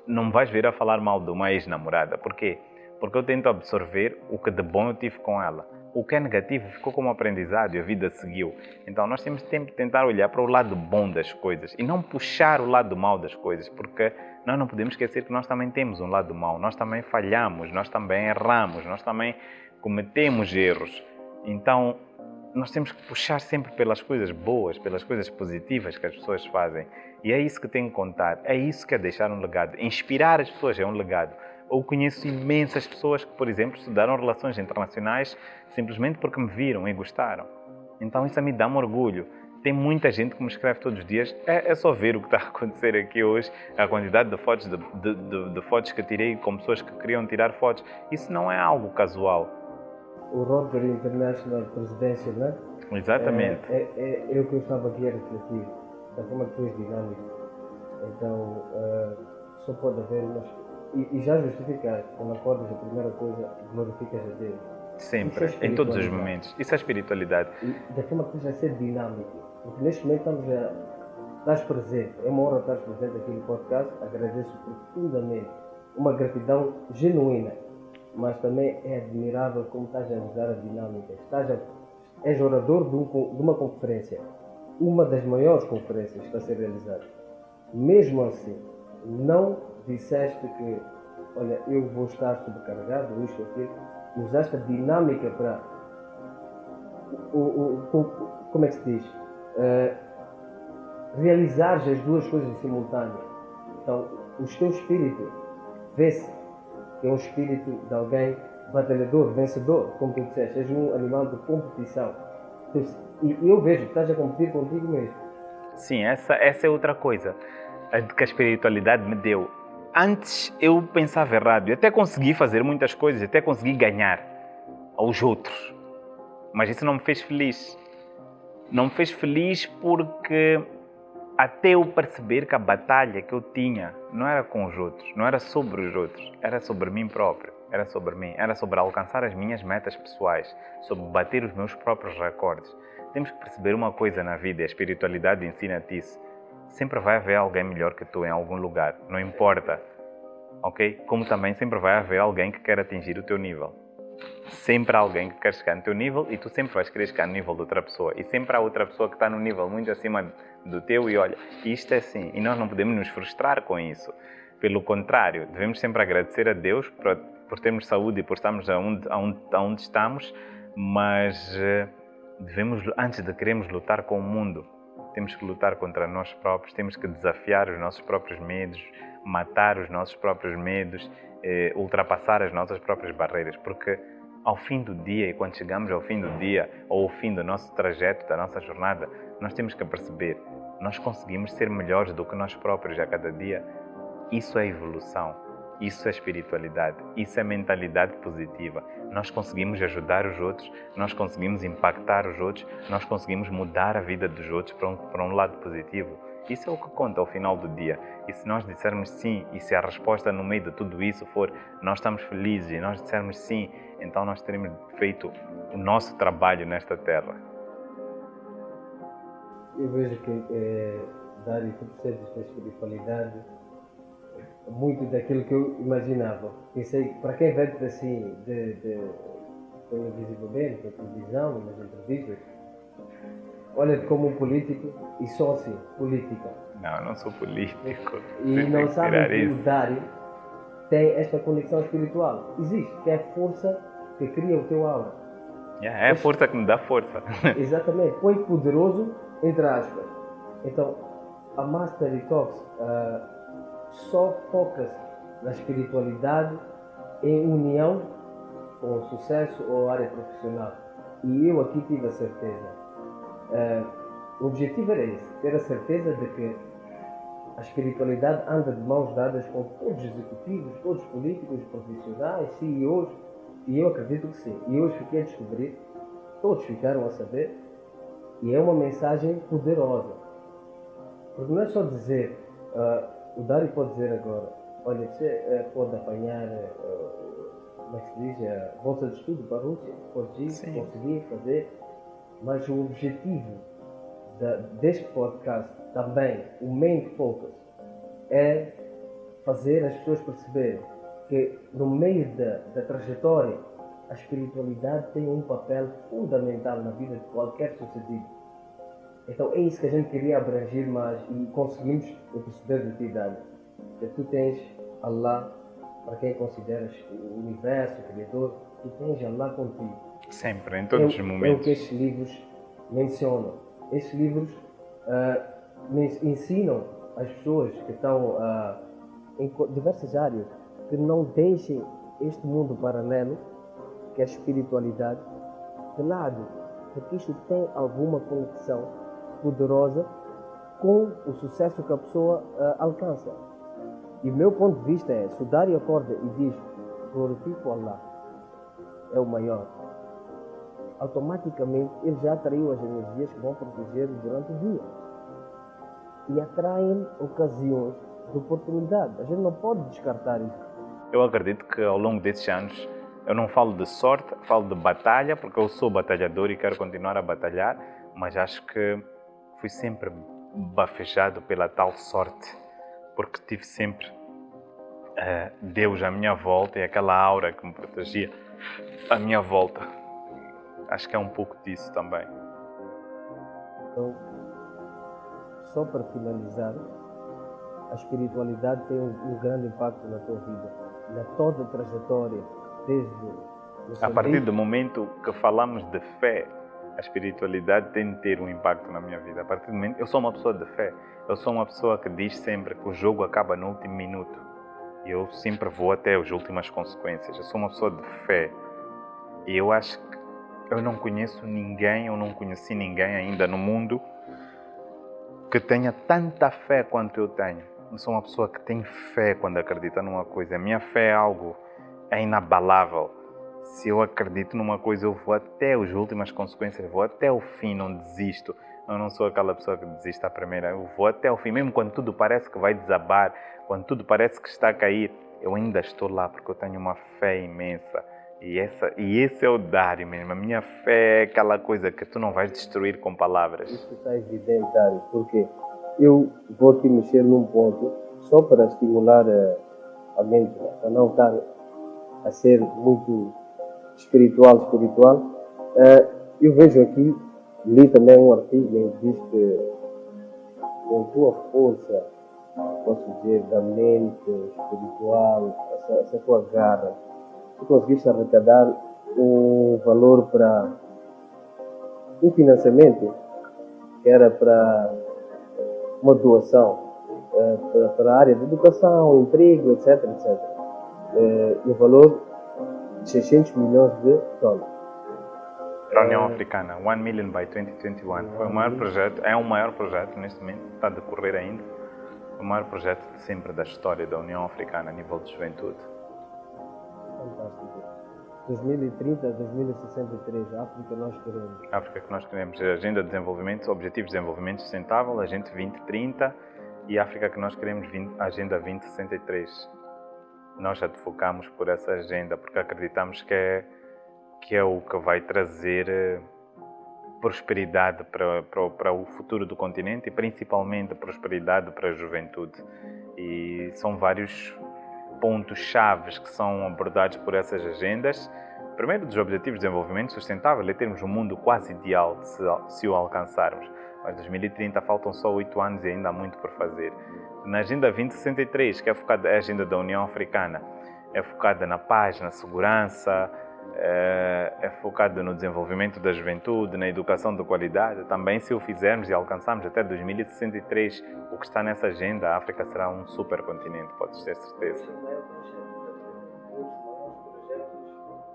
Não me vais vir a falar mal de uma ex-namorada. Por quê? Porque eu tento absorver o que de bom eu tive com ela. O que é negativo ficou como aprendizado e a vida seguiu. Então nós temos sempre de tentar olhar para o lado bom das coisas e não puxar o lado mau das coisas, porque nós não podemos esquecer que nós também temos um lado mau, nós também falhamos, nós também erramos, nós também cometemos erros. Então nós temos que puxar sempre pelas coisas boas, pelas coisas positivas que as pessoas fazem. E é isso que tenho que contar, é isso que é deixar um legado. Inspirar as pessoas é um legado. Eu conheço imensas pessoas que, por exemplo, estudaram relações internacionais simplesmente porque me viram e gostaram. Então isso a mim dá-me orgulho. Tem muita gente que me escreve todos os dias. É só ver o que está a acontecer aqui hoje, a quantidade de fotos, de fotos que tirei com pessoas que queriam tirar fotos. Isso não é algo casual. O Rotary International Presidential, né? Exatamente. É o que eu estava aqui a refletir, da forma que tu és dinâmico. Então, só pode haver, e já justificaste, quando acordas, a primeira coisa, glorificas a Deus. Sempre, em todos os momentos. Isso é espiritualidade. E da forma que estás a ser dinâmico. Porque neste momento estás presente. É uma honra estar presente aqui no podcast. Agradeço profundamente. Uma gratidão genuína. Mas também é admirável como estás a usar a dinâmica. És orador de uma conferência. Uma das maiores conferências que está a ser realizada. Mesmo assim, não disseste que, olha, eu vou estar sobrecarregado, isto ou aquilo. Usaste a dinâmica para, como é que se diz, realizar as duas coisas em simultâneo. Então, o teu espírito vê-se que é um espírito de alguém batalhador, vencedor, como tu disseste, és um animal de competição. E eu vejo que estás a competir contigo mesmo. Sim, essa é outra coisa que a espiritualidade me deu. Antes eu pensava errado, eu até consegui fazer muitas coisas, até consegui ganhar aos outros, mas isso não me fez feliz. Não me fez feliz porque até eu perceber que a batalha que eu tinha não era com os outros, não era sobre os outros, era sobre mim próprio, era sobre mim, era sobre alcançar as minhas metas pessoais, sobre bater os meus próprios recordes. Temos que perceber uma coisa na vida, a espiritualidade ensina-te isso. Sempre vai haver alguém melhor que tu em algum lugar, não importa, ok? Como também sempre vai haver alguém que quer atingir o teu nível. Sempre há alguém que quer chegar no teu nível e tu sempre vais querer chegar no nível de outra pessoa. E sempre há outra pessoa que está no nível muito acima do teu e olha, isto é assim. E nós não podemos nos frustrar com isso. Pelo contrário, devemos sempre agradecer a Deus por termos saúde e por estarmos aonde estamos, mas devemos, antes de queremos lutar com o mundo, temos que lutar contra nós próprios, temos que desafiar os nossos próprios medos, matar os nossos próprios medos, ultrapassar as nossas próprias barreiras, porque ao fim do dia, e quando chegamos ao fim do dia, ou ao fim do nosso trajeto, da nossa jornada, nós temos que perceber, nós conseguimos ser melhores do que nós próprios a cada dia. Isso é evolução, isso é espiritualidade, isso é mentalidade positiva. Nós conseguimos ajudar os outros, nós conseguimos impactar os outros, nós conseguimos mudar a vida dos outros para um lado positivo. Isso é o que conta ao final do dia. E se nós dissermos sim, e se a resposta no meio de tudo isso for nós estamos felizes e nós dissermos sim, então nós teremos feito o nosso trabalho nesta terra. Eu vejo que, Dário, tu percebes da espiritualidade muito daquilo que eu imaginava. Pensei, para quem vem assim, pelo visivelmente, pela televisão, nas entrevistas, olha-te como um político e só assim, política. Não, eu não sou político. E não sabem que o Dário tem esta conexão espiritual. Existe, que é a força que cria o teu aura. É a força que me dá força. Exatamente, põe poderoso, entre aspas. Então, a Mastery Talks só foca-se na espiritualidade em união com o sucesso ou a área profissional. E eu aqui tive a certeza. O objetivo era esse, ter a certeza de que a espiritualidade anda de mãos dadas com todos os executivos, todos os políticos, profissionais, CEOs, e eu acredito que sim. E hoje fiquei a descobrir, todos ficaram a saber, e é uma mensagem poderosa. Porque não é só dizer, o Dário pode dizer agora, olha, você pode apanhar, como é que se diz, a bolsa de estudo para a Rússia, pode ir, conseguir fazer, mas o objetivo deste podcast também, o main focus, é fazer as pessoas perceberem que no meio da trajetória a espiritualidade tem um papel fundamental na vida de qualquer sucedido. Então é isso que a gente queria abranger mais e conseguimos perceber de ti, Dário, que tu tens Allah, para quem consideras o universo, o Criador, tu tens Allah contigo. Sempre, em todos os momentos. É o que estes livros mencionam. Estes livros ensinam as pessoas que estão em diversas áreas que não deixem este mundo paralelo, que é a espiritualidade, de lado, porque isto tem alguma conexão poderosa com o sucesso que a pessoa alcança. E o meu ponto de vista é, se o Dário acorda e diz, glorifico Allah, é o maior. automaticamente ele já atraiu as energias que vão proteger durante o dia. E atraem ocasiões de oportunidade. A gente não pode descartar isso. Eu acredito que ao longo desses anos, eu não falo de sorte, falo de batalha, porque eu sou batalhador e quero continuar a batalhar, mas acho que fui sempre bafejado pela tal sorte, porque tive sempre Deus à minha volta e aquela aura que me protegia à minha volta. Acho que é um pouco disso também. Então, só para finalizar, a espiritualidade tem um grande impacto na tua vida, na toda a trajetória, desde A partir do momento que falamos de fé, a espiritualidade tem de ter um impacto na minha vida. A partir do momento, eu sou uma pessoa de fé. Eu sou uma pessoa que diz sempre que o jogo acaba no último minuto. E eu sempre vou até as últimas consequências. Eu sou uma pessoa de fé. E eu acho que eu não conheço ninguém, eu não conheci ninguém ainda no mundo que tenha tanta fé quanto eu tenho. Eu sou uma pessoa que tem fé quando acredita numa coisa. A minha fé é inabalável. Se eu acredito numa coisa, eu vou até as últimas consequências, vou até o fim, não desisto. Eu não sou aquela pessoa que desiste à primeira, eu vou até o fim, mesmo quando tudo parece que vai desabar, quando tudo parece que está a cair, eu ainda estou lá porque eu tenho uma fé imensa. E esse é o Dário mesmo. A minha fé é aquela coisa que tu não vais destruir com palavras. Isso está evidente, Dário, porque eu vou aqui mexer num ponto só para estimular a mente, para não estar a ser muito espiritual. Eu vejo aqui, li também um artigo em que diz que com a tua força, posso dizer, da mente espiritual, essa tua garra, tu conseguiste arrecadar um valor para um financiamento que era para uma doação para a área de educação, emprego, etc. No valor de 600 milhões de dólares. Para a União Africana, 1 million by 2021. Foi o maior projeto, é o maior projeto neste momento, está a decorrer ainda. O maior projeto de sempre da história da União Africana a nível de juventude. Fantástico. 2030 a 2063, a África que nós queremos. A África que nós queremos, a Agenda de Desenvolvimento, Objetivos de Desenvolvimento Sustentável, Agenda 2030 e a África que nós queremos, a Agenda 2063. Nós advocamos por essa agenda porque acreditamos que é o que vai trazer prosperidade para o futuro do continente e principalmente prosperidade para a juventude. E são vários pontos chaves que são abordados por essas agendas. Primeiro, dos Objetivos de Desenvolvimento Sustentável é termos um mundo quase ideal se o alcançarmos. Mas 2030 faltam só 8 anos e ainda há muito por fazer. Na Agenda 2063, que é focada, é a agenda da União Africana, é focada na paz, na segurança, é focada no desenvolvimento da juventude, na educação de qualidade. Também, se o fizermos e alcançarmos até 2063 o que está nessa agenda, a África será um supercontinente, podes ter certeza.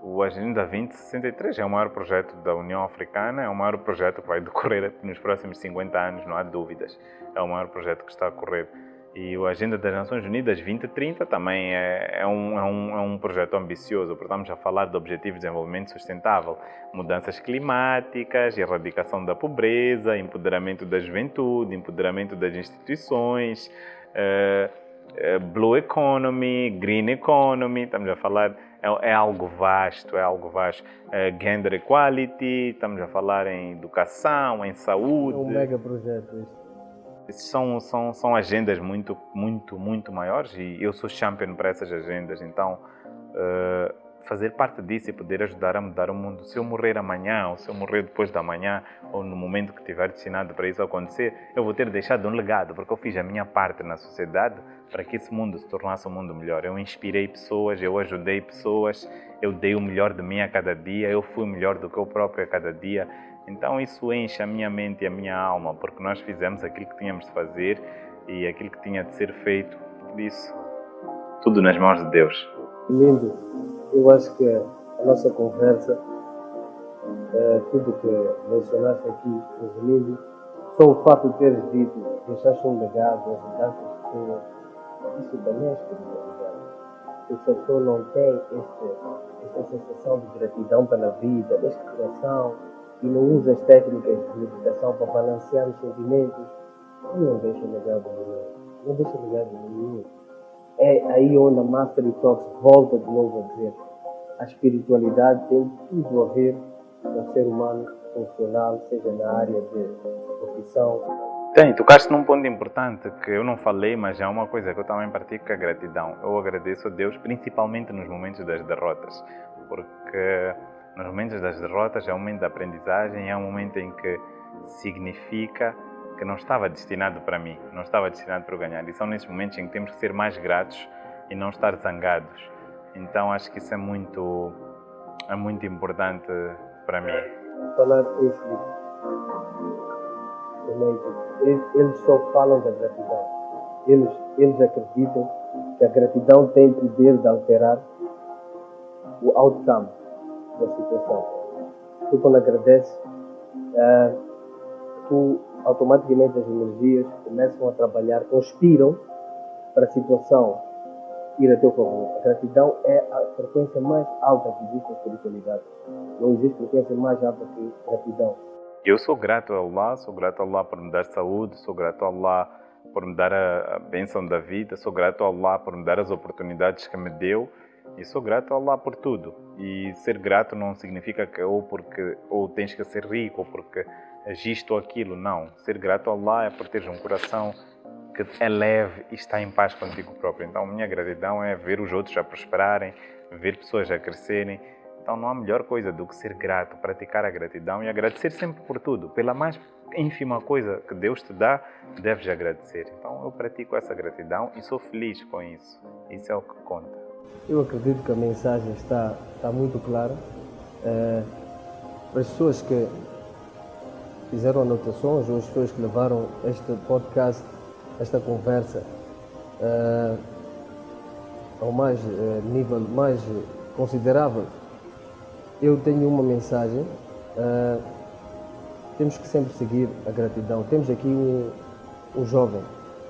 O Agenda 2063 é o maior projeto da União Africana, é o maior projeto que vai decorrer nos próximos 50 anos, não há dúvidas. É o maior projeto que está a correr. E a Agenda das Nações Unidas 2030 também é um projeto ambicioso, porque estamos a falar de Objetivos de Desenvolvimento Sustentável, mudanças climáticas, erradicação da pobreza, empoderamento da juventude, empoderamento das instituições, Blue Economy, Green Economy, estamos a falar, é algo vasto, Gender Equality, estamos a falar em educação, em saúde. É um mega projeto isso. São agendas muito maiores e eu sou champion para essas agendas, então fazer parte disso e poder ajudar a mudar o mundo. Se eu morrer amanhã, ou se eu morrer depois da manhã, ou no momento que estiver destinado para isso acontecer, eu vou ter deixado um legado, porque eu fiz a minha parte na sociedade para que esse mundo se tornasse um mundo melhor. Eu inspirei pessoas, eu ajudei pessoas, eu dei o melhor de mim a cada dia, eu fui melhor do que eu próprio a cada dia. Então isso enche a minha mente e a minha alma, porque nós fizemos aquilo que tínhamos de fazer e aquilo que tinha de ser feito. Por isso, tudo nas mãos de Deus. Lindo. Eu acho que a nossa conversa, tudo que mencionaste aqui, resumindo, só o fato de teres dito, deixaste um legado, ajudaste as pessoas, isso também é espiritualidade. se a pessoa não tem esta sensação de gratidão pela vida, este coração, e não usa as técnicas de meditação para balancear os sentimentos, não deixa legado nenhum. Não deixa legado nenhum. É aí onde a Mastery Talks volta de novo a dizer: a espiritualidade tem tudo a ver com o ser humano funcional, seja na área de profissão. Tem, tocaste num ponto importante que eu não falei, mas é uma coisa que eu também pratico, que é a gratidão. Eu agradeço a Deus principalmente nos momentos das derrotas, porque nos momentos das derrotas é um momento de aprendizagem, é um momento em que significa que não estava destinado para mim, não estava destinado para eu ganhar. E são nesses momentos em que temos que ser mais gratos e não estar zangados. Então acho que isso é muito importante para mim. Falar isso, eles só falam da gratidão. Eles acreditam que a gratidão tem poder de alterar o outcome da situação. Tu, quando agradeces, automaticamente as energias começam a trabalhar, conspiram para a situação ir a teu favor. A gratidão é a frequência mais alta que existe na espiritualidade. Não existe frequência mais alta que gratidão. Eu sou grato a Allah por me dar saúde, sou grato a Allah por me dar a bênção da vida, sou grato a Allah por me dar as oportunidades que me deu e sou grato a Allah por tudo. E ser grato não significa que ou tens que ser rico ou porque agiste ou aquilo, não. Ser grato a Allah é por teres um coração que é leve e está em paz contigo próprio. Então, minha gratidão é ver os outros a prosperarem, ver pessoas a crescerem. Então, não há melhor coisa do que ser grato, praticar a gratidão e agradecer sempre por tudo. Pela mais ínfima coisa que Deus te dá, deves agradecer. Então, eu pratico essa gratidão e sou feliz com isso. Isso é o que conta. Eu acredito que a mensagem está muito clara. Para as pessoas que fizeram anotações ou as pessoas que levaram este podcast, esta conversa ao nível mais considerável, eu tenho uma mensagem. Temos que sempre seguir a gratidão. Temos aqui um jovem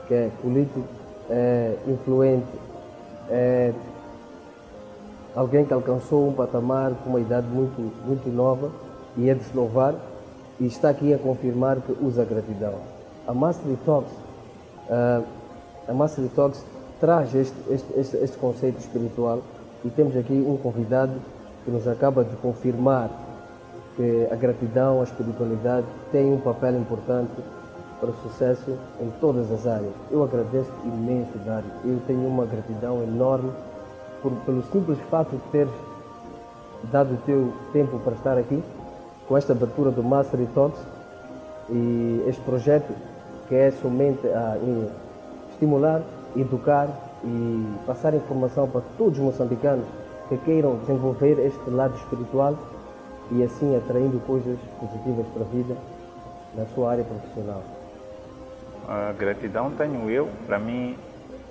que é político, é influente, é alguém que alcançou um patamar com uma idade muito nova e é de se louvar, e está aqui a confirmar que usa a gratidão. A Mastery Talks traz este conceito espiritual e temos aqui um convidado que nos acaba de confirmar que a gratidão, a espiritualidade tem um papel importante para o sucesso em todas as áreas. Eu agradeço imenso, Dário. Eu tenho uma gratidão enorme pelo simples fato de teres dado o teu tempo para estar aqui com esta abertura do Mastery Talks e este projeto que é somente a estimular, educar e passar informação para todos os moçambicanos que queiram desenvolver este lado espiritual e assim atraindo coisas positivas para a vida na sua área profissional. A gratidão tenho eu, para mim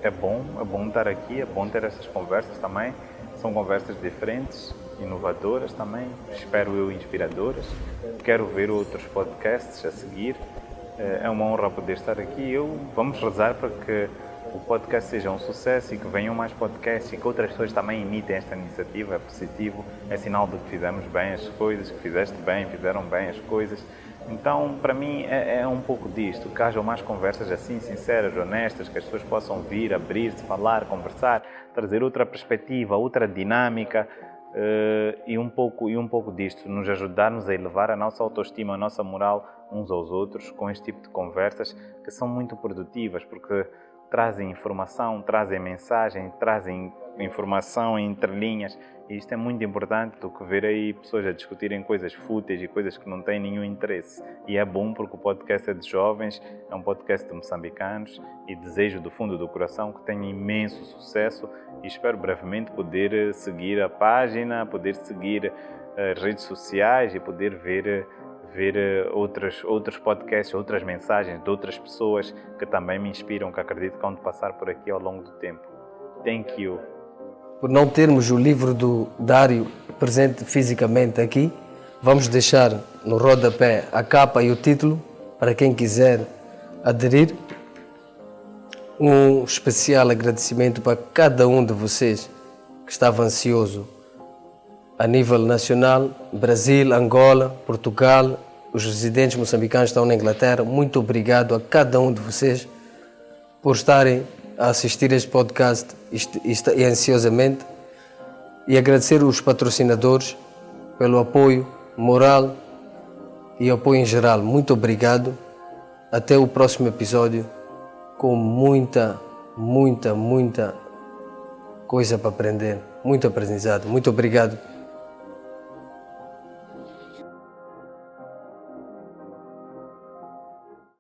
é bom estar aqui, é bom ter essas conversas também. São conversas diferentes, inovadoras também, espero eu inspiradoras. Quero ver outros podcasts a seguir. É uma honra poder estar aqui. Vamos rezar para que o podcast seja um sucesso e que venham mais podcasts e que outras pessoas também imitem esta iniciativa. É positivo, é sinal de que fizemos bem as coisas, que fizeste bem, fizeram bem as coisas. Então, para mim, é um pouco disto, que hajam mais conversas assim, sinceras, honestas, que as pessoas possam vir, abrir-se, falar, conversar, trazer outra perspectiva, outra dinâmica e um pouco disto, nos ajudarmos a elevar a nossa autoestima, a nossa moral uns aos outros com este tipo de conversas que são muito produtivas, porque trazem informação, trazem mensagem, trazem informação entre linhas. E isto é muito importante do que ver aí pessoas a discutirem coisas fúteis e coisas que não têm nenhum interesse. E é bom porque o podcast é de jovens, é um podcast de moçambicanos e desejo do fundo do coração que tenha imenso sucesso e espero brevemente poder seguir a página, poder seguir as redes sociais e poder ver outros podcasts, outras mensagens de outras pessoas que também me inspiram, que acredito que vão passar por aqui ao longo do tempo. Thank you. Por não termos o livro do Dário presente fisicamente aqui, vamos deixar no rodapé a capa e o título para quem quiser aderir. Um especial agradecimento para cada um de vocês que estava ansioso a nível nacional, Brasil, Angola, Portugal, os residentes moçambicanos estão na Inglaterra. Muito obrigado a cada um de vocês por estarem a assistir este podcast e ansiosamente, e agradecer os patrocinadores pelo apoio moral e apoio em geral. Muito obrigado. Até o próximo episódio com muita coisa para aprender, muito aprendizado. Muito obrigado.